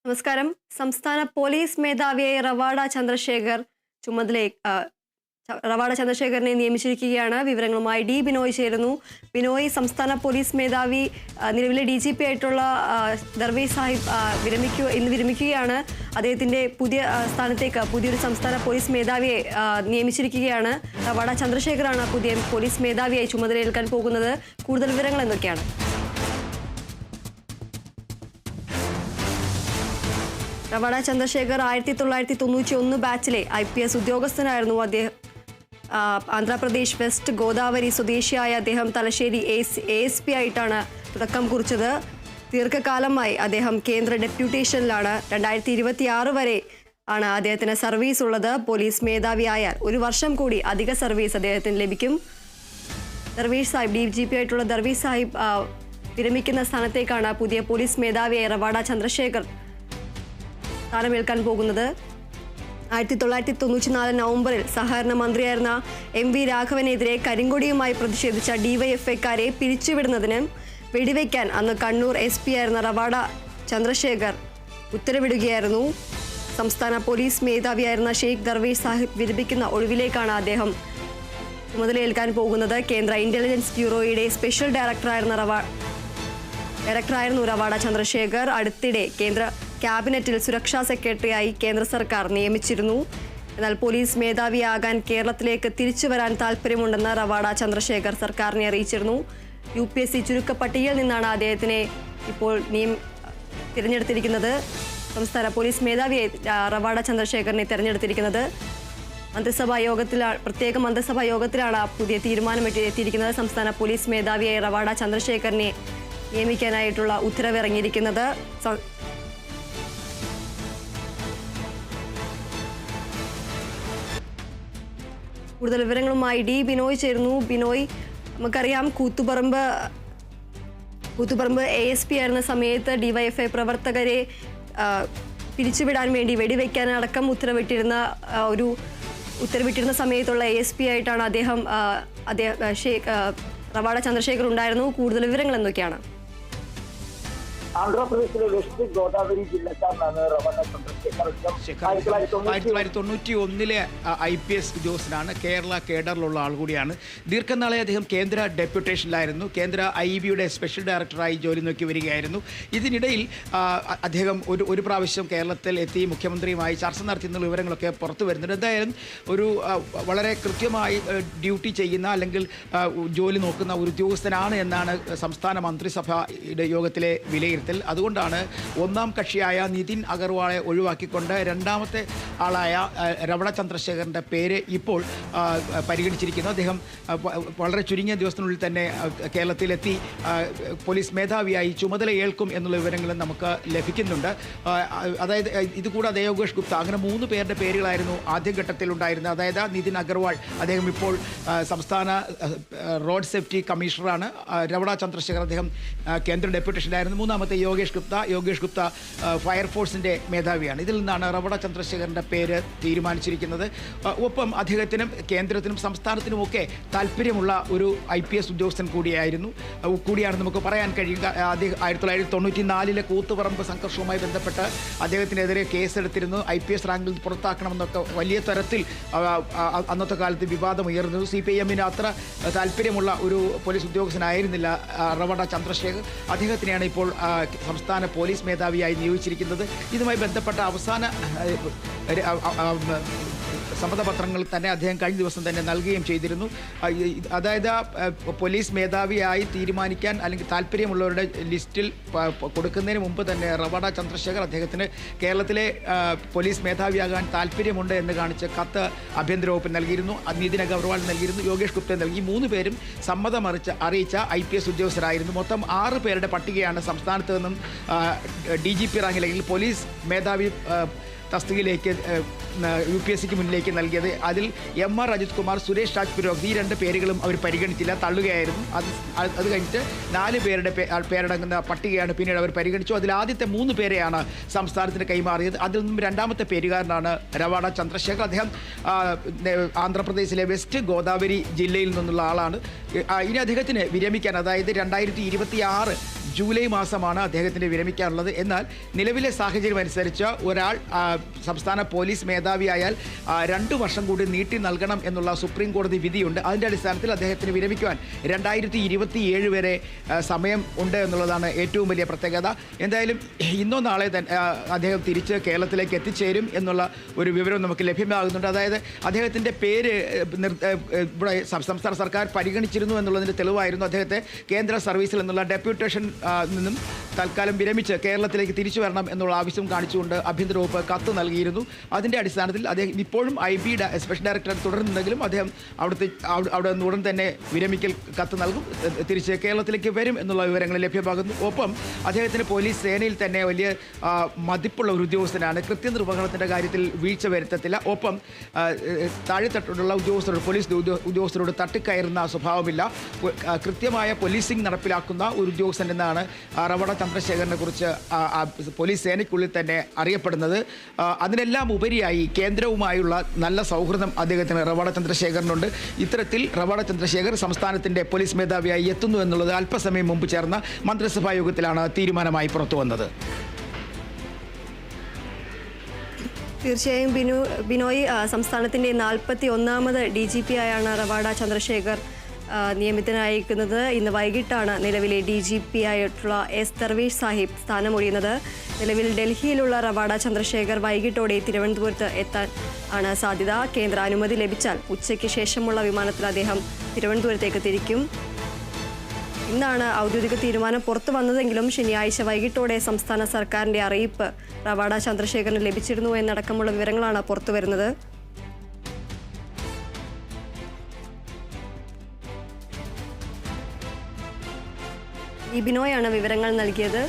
നമസ്കാരം. സംസ്ഥാന പോലീസ് മേധാവിയായി റവാഡ ചന്ദ്രശേഖറിനെ നിയമിച്ചിരിക്കുകയാണ്. വിവരങ്ങളുമായി ബിനോയ് ചേരുന്നു. ബിനോയ്, സംസ്ഥാന പോലീസ് മേധാവി നിലവിലെ DGP ആയിട്ടുള്ള ദർവേഷ് സാഹിബ് ഇന്ന് വിരമിക്കുകയാണ്. അദ്ദേഹത്തിന്റെ പുതിയ സ്ഥാനത്തേക്ക് പുതിയൊരു സംസ്ഥാന പോലീസ് മേധാവിയെ നിയമിച്ചിരിക്കുകയാണ്. റവാഡ ചന്ദ്രശേഖറാണ് പുതിയ പോലീസ് മേധാവിയായി ചുമതലയേൽക്കാൻ പോകുന്നത്. കൂടുതൽ വിവരങ്ങൾ എന്തൊക്കെയാണ്? റവാഡ ചന്ദ്രശേഖർ 1991 ബാച്ചിലെ IPS ഉദ്യോഗസ്ഥനായിരുന്നു. അദ്ദേഹം ആന്ധ്രാപ്രദേശ് വെസ്റ്റ് ഗോദാവരി സ്വദേശിയായ അദ്ദേഹം തലശ്ശേരി ASP ആയിട്ടാണ് തുടക്കം കുറിച്ചത്. ദീർഘകാലമായി അദ്ദേഹം കേന്ദ്ര ഡെപ്യൂട്ടേഷനിലാണ്. 2026 വരെ ആണ് അദ്ദേഹത്തിന് സർവീസ് ഉള്ളത്. പോലീസ് മേധാവിയായാൽ 1 വർഷം കൂടി അധിക സർവീസ് അദ്ദേഹത്തിന് ലഭിക്കും. ദർവേഷ് സാഹിബ് DGP ആയിട്ടുള്ള ദർവേഷ് സാഹിബ് വിരമിക്കുന്ന സ്ഥാനത്തേക്കാണ് പുതിയ പോലീസ് മേധാവിയായ റവാഡ ചന്ദ്രശേഖർ സ്ഥാനമേൽക്കാൻ പോകുന്നത്. 1994 നവംബറിൽ സഹകരണ മന്ത്രിയായിരുന്ന MV രാഘവനെതിരെ കരിങ്കൊടിയുമായി പ്രതിഷേധിച്ച DYFIക്കാരെ പിരിച്ചുവിടുന്നതിന് വെടിവെക്കാൻ അന്ന് കണ്ണൂർ SP ആയിരുന്ന റവാഡ ചന്ദ്രശേഖർ ഉത്തരവിടുകയായിരുന്നു. സംസ്ഥാന പോലീസ് മേധാവിയായിരുന്ന ഷെയ്ഖ് ദർവേഷ് സാഹിബ് വിരമിക്കുന്ന ഒഴിവിലേക്കാണ് അദ്ദേഹം ചുമതലയേൽക്കാൻ പോകുന്നത്. കേന്ദ്ര ഇന്റലിജൻസ് ബ്യൂറോയുടെ സ്പെഷ്യൽ ഡയറക്ടറായിരുന്നു റവാഡ ചന്ദ്രശേഖർ. അടുത്തിടെ കേന്ദ്ര ക്യാബിനറ്റിൽ സുരക്ഷാ സെക്രട്ടറിയായി കേന്ദ്ര സർക്കാർ നിയമിച്ചിരുന്നു. എന്നാൽ പോലീസ് മേധാവിയാകാൻ കേരളത്തിലേക്ക് തിരിച്ചു വരാൻ താല്പര്യമുണ്ടെന്ന് റവാഡ ചന്ദ്രശേഖർ സർക്കാരിനെ അറിയിച്ചിരുന്നു. UPSC ചുരുക്കപ്പട്ടികയിൽ നിന്നാണ് അദ്ദേഹത്തിനെ ഇപ്പോൾ തിരഞ്ഞെടുത്തിരിക്കുന്നത്. സംസ്ഥാന പോലീസ് മേധാവിയായി റവാഡ ചന്ദ്രശേഖറിനെ തിരഞ്ഞെടുത്തിരിക്കുന്നത്. പ്രത്യേക മന്ത്രിസഭാ യോഗത്തിലാണ് പുതിയ തീരുമാനം എത്തിയിരിക്കുന്നത്. സംസ്ഥാന പോലീസ് മേധാവിയായി റവാഡ ചന്ദ്രശേഖറിനെ നിയമിക്കാനായിട്ടുള്ള ഉത്തരവിറങ്ങിയിരിക്കുന്നത്. കൂടുതൽ വിവരങ്ങളുമായി ബിനോയ് ചേരുന്നു. ബിനോയ്, നമുക്കറിയാം കൂത്തുപറമ്പ് ASP ആയിരുന്ന സമയത്ത് DYFI പ്രവർത്തകരെ പിരിച്ചുവിടാൻ വേണ്ടി വെടിവെക്കാനടക്കം ഉത്തരവിട്ടിരുന്ന സമയത്തുള്ള ASP ആയിട്ടാണ് റവാഡ ചന്ദ്രശേഖർ ഉണ്ടായിരുന്നു. കൂടുതൽ വിവരങ്ങൾ എന്തൊക്കെയാണ്? ആന്ധ്രാപ്രദേശിലെ വെസ്റ്റ് ഗോദാവരി ജില്ലക്കാരനാണ് റവാഡ ചന്ദ്രശേഖർ. 1991 IPS ഉദ്യോഗസ്ഥനാണ്. കേരള കേഡറിലുള്ള ആൾ കൂടിയാണ്. ദീർഘനാളെ അദ്ദേഹം കേന്ദ്ര ഡെപ്യൂട്ടേഷനിലായിരുന്നു. കേന്ദ്ര IB-യുടെ സ്പെഷ്യൽ ഡയറക്ടറായി ജോലി നോക്കി വരികയായിരുന്നു. ഇതിനിടയിൽ അദ്ദേഹം ഒരു പ്രാവശ്യം കേരളത്തിൽ എത്തി മുഖ്യമന്ത്രിയുമായി ചർച്ച നടത്തിയെന്നുള്ള വിവരങ്ങളൊക്കെ പുറത്തു വരുന്നുണ്ട്. എന്തായാലും ഒരു വളരെ കൃത്യമായി ഡ്യൂട്ടി ചെയ്യുന്ന അല്ലെങ്കിൽ ജോലി നോക്കുന്ന ഒരു ഉദ്യോഗസ്ഥനാണ് എന്നാണ് സംസ്ഥാന മന്ത്രിസഭയുടെ യോഗത്തിലെ വിലയിരുത്തൽ. അതുകൊണ്ടാണ് ഒന്നാം കക്ഷിയായ നിതിൻ അഗർവാളെ ഒഴിവാക്കിക്കൊണ്ട് രണ്ടാമത്തെ ആളായ റവാഡ ചന്ദ്രശേഖറിൻ്റെ പേര് ഇപ്പോൾ പരിഗണിച്ചിരിക്കുന്നു. അദ്ദേഹം വളരെ ചുരുങ്ങിയ ദിവസത്തിനുള്ളിൽ തന്നെ കേരളത്തിലെത്തി പോലീസ് മേധാവിയായി ചുമതല ഏൽക്കും എന്നുള്ള വിവരങ്ങളും നമുക്ക് ലഭിക്കുന്നുണ്ട്. അതായത് ഇതുകൂടാതെ യോഗേഷ് ഗുപ്ത, അങ്ങനെ 3 പേരുടെ പേരുകളായിരുന്നു ആദ്യഘട്ടത്തിൽ ഉണ്ടായിരുന്നത്. അതായത് നിതിൻ അഗർവാൾ, അദ്ദേഹം ഇപ്പോൾ സംസ്ഥാന റോഡ് സേഫ്റ്റി കമ്മീഷണറാണ്. റവാഡ ചന്ദ്രശേഖർ അദ്ദേഹം കേന്ദ്ര ഡെപ്യൂട്ടേഷനിലായിരുന്നു. മൂന്നാമത്തെ യോഗേഷ് ഗുപ്ത ഫയർഫോഴ്സിൻ്റെ മേധാവിയാണ്. ഇതിൽ നിന്നാണ് റവാഡ ചന്ദ്രശേഖറിൻ്റെ പേര് തീരുമാനിച്ചിരിക്കുന്നത്. ഒപ്പം അദ്ദേഹത്തിനും കേന്ദ്രത്തിനും സംസ്ഥാനത്തിനുമൊക്കെ താല്പര്യമുള്ള ഒരു IPS ഉദ്യോഗസ്ഥൻ കൂടിയാണ് നമുക്ക് പറയാൻ കഴിയുക. 1994 കൂത്തുപറമ്പ് സംഘർഷവുമായി ബന്ധപ്പെട്ട് അദ്ദേഹത്തിനെതിരെ കേസെടുത്തിരുന്നു. IPS റാങ്കിൽ പുറത്താക്കണമെന്നൊക്കെ വലിയ തരത്തിൽ അന്നത്തെ കാലത്ത് വിവാദമുയർന്നു. CPIM-ന് അത്ര താല്പര്യമുള്ള ഒരു പോലീസ് ഉദ്യോഗസ്ഥനായിരുന്നില്ല റവാഡ ചന്ദ്രശേഖർ. അദ്ദേഹത്തിനെയാണ് ഇപ്പോൾ സംസ്ഥാന പോലീസ് മേധാവിയായി നിയോഗിച്ചിരിക്കുന്നത്. ഇതുമായി ബന്ധപ്പെട്ട അവസാന സമ്മതപത്രങ്ങൾ തന്നെ അദ്ദേഹം കഴിഞ്ഞ ദിവസം തന്നെ നൽകുകയും ചെയ്തിരുന്നു. അതായത് പോലീസ് മേധാവിയായി തീരുമാനിക്കാൻ അല്ലെങ്കിൽ താല്പര്യമുള്ളവരുടെ ലിസ്റ്റിൽ കൊടുക്കുന്നതിന് മുമ്പ് തന്നെ റവാഡ ചന്ദ്രശേഖർ അദ്ദേഹത്തിന് കേരളത്തിലെ പോലീസ് മേധാവിയാകാൻ താല്പര്യമുണ്ട് എന്ന് കാണിച്ച് കത്ത് ആഭ്യന്തര വകുപ്പിന് നൽകിയിരുന്നു. നിതിൻ അഗർവാൾ നൽകിയിരുന്നു, യോഗേഷ് ഗുപ്ത നൽകി. 3 പേരും സമ്മതം അറിയിച്ച IPS ഉദ്യോഗസ്ഥരായിരുന്നു. മൊത്തം 6 പേരുടെ പട്ടികയാണ് സംസ്ഥാനത്ത് നിന്നും DGP റാങ്കിലെങ്കിൽ പോലീസ് മേധാവി തസ്തികയിലേക്ക് UPSCക്ക് മുന്നിലേക്ക് നൽകിയത്. അതിൽ MR അജിത് കുമാർ, സുരേഷ് രാജ് പുരോഹിത് ഈ 2 പേരുകളും അവർ പരിഗണിച്ചില്ല, തള്ളുകയായിരുന്നു. അത് കഴിഞ്ഞിട്ട് 4 പേരടങ്ങുന്ന പട്ടികയാണ് പിന്നീട് അവർ പരിഗണിച്ചു. അതിൽ ആദ്യത്തെ 3 പേരെയാണ് സംസ്ഥാനത്തിന് കൈമാറിയത്. അതിൽ നിന്നും രണ്ടാമത്തെ പേരുകാരനാണ് റവാഡ ചന്ദ്രശേഖർ. അദ്ദേഹം ആന്ധ്രാപ്രദേശിലെ വെസ്റ്റ് ഗോദാവരി ജില്ലയിൽ നിന്നുള്ള ആളാണ്. ഇനി അദ്ദേഹത്തിന് വിരമിക്കാൻ, അതായത് 2026 ജൂലൈ മാസമാണ് അദ്ദേഹത്തിന് വിരമിക്കാനുള്ളത്. എന്നാൽ നിലവിലെ സാഹചര്യം അനുസരിച്ച് ഒരാൾ സംസ്ഥാന പോലീസ് മേധാവിയായാൽ 2 വർഷം കൂടി നീട്ടി നൽകണം എന്നുള്ള സുപ്രീം കോടതി വിധിയുണ്ട്. അതിൻ്റെ അടിസ്ഥാനത്തിൽ അദ്ദേഹത്തിന് വിരമിക്കുവാൻ 2027 വരെ സമയം ഉണ്ട് എന്നുള്ളതാണ് ഏറ്റവും വലിയ പ്രത്യേകത. എന്തായാലും ഇന്നോ നാളെ തന്നെ അദ്ദേഹം തിരിച്ച് കേരളത്തിലേക്ക് എത്തിച്ചേരും എന്നുള്ള ഒരു വിവരം നമുക്ക് ലഭ്യമാകുന്നുണ്ട്. അതായത് അദ്ദേഹത്തിൻ്റെ പേര് ഇവിടെ സംസ്ഥാന സർക്കാർ പരിഗണിച്ചിരുന്നു എന്നുള്ളതിൻ്റെ തെളിവായിരുന്നു അദ്ദേഹത്തെ കേന്ദ്ര സർവീസിൽ എന്നുള്ള ഡെപ്യൂട്ടേഷൻ നിന്നും തൽക്കാലം വിരമിച്ച് കേരളത്തിലേക്ക് തിരിച്ചു വരണം എന്നുള്ള ആവശ്യം കാണിച്ചുകൊണ്ട് ആഭ്യന്തര വകുപ്പ് കത്ത് നൽകിയിരുന്നു. അതിൻ്റെ അടിസ്ഥാനത്തിൽ അദ്ദേഹം ഇപ്പോഴും IB സ്പെഷ്യൽ ഡയറക്ടർ തുടരുന്നുണ്ടെങ്കിലും അദ്ദേഹം അവിടെ നിന്ന് ഉടൻ തന്നെ വിരമിക്കൽ കത്ത് നൽകും, തിരിച്ച് കേരളത്തിലേക്ക് വരും എന്നുള്ള വിവരങ്ങൾ ലഭ്യമാകുന്നു. ഒപ്പം അദ്ദേഹത്തിന് പോലീസ് സേനയിൽ തന്നെ വലിയ മതിപ്പുള്ള ഒരു ഉദ്യോഗസ്ഥനാണ്. കൃത്യനിർവഹണത്തിൻ്റെ കാര്യത്തിൽ വീഴ്ച വരുത്തത്തില്ല. ഒപ്പം താഴെത്തട്ടിലുള്ള ഉദ്യോഗസ്ഥരോട് പോലീസ് ഉദ്യോഗസ്ഥരോട് തട്ടിക്കയറുന്ന സ്വഭാവമില്ല. കൃത്യമായ പോലീസിംഗ് നടപ്പിലാക്കുന്ന ഒരു ഉദ്യോഗസ്ഥൻ എന്നാണ് റവണ ചന്ദ്രശേഖരനെ കുറിച്ച് പോലീസ് സേനയ്ക്കുള്ളിൽ തന്നെ അറിയപ്പെടുന്നത്. അതിനെല്ലാം ഉപരിയായി കേന്ദ്രവുമായുള്ള നല്ല സൗഹൃദം അദ്ദേഹത്തിന് റവണ ചന്ദ്രശേഖരനുണ്ട്. ഇത്തരത്തിൽ റവണ ചന്ദ്രശേഖർ സംസ്ഥാനത്തിൻ്റെ പോലീസ് മേധാവിയായി എത്തുന്നു എന്നുള്ളത് അല്പസമയം മുമ്പ് ചേർന്ന മന്ത്രിസഭാ യോഗത്തിലാണ് തീരുമാനമായി പുറത്തു വന്നത്. തീർച്ചയായും ബിനോയ്, സംസ്ഥാനത്തിൻ്റെ 41ാമത് DGP ആയാണ് റവാഡ ചന്ദ്രശേഖർ നിയമിതനായിരിക്കുന്നത്. ഇന്ന് വൈകിട്ടാണ് നിലവിലെ DGP ആയിട്ടുള്ള S ദർവേഷ് സാഹിബ് സ്ഥാനമൊഴിയുന്നത്. നിലവിൽ ഡൽഹിയിലുള്ള റവാഡ ചന്ദ്രശേഖർ വൈകിട്ടോടെ തിരുവനന്തപുരത്ത് എത്താൻ ആണ് സാധ്യത. കേന്ദ്ര അനുമതി ലഭിച്ചാൽ ഉച്ചയ്ക്ക് ശേഷമുള്ള വിമാനത്തിൽ അദ്ദേഹം തിരുവനന്തപുരത്തേക്ക് തിരിക്കും. ഇന്നാണ് ഔദ്യോഗിക തീരുമാനം പുറത്തു വന്നതെങ്കിലും ശനിയാഴ്ച വൈകിട്ടോടെ സംസ്ഥാന സർക്കാരിൻ്റെ അറിയിപ്പ് റവാഡ ചന്ദ്രശേഖരന് ലഭിച്ചിരുന്നു എന്നടക്കമുള്ള വിവരങ്ങളാണ് പുറത്തു വരുന്നത്. ബിനോയാണ് വിവരങ്ങൾ നൽകിയത്.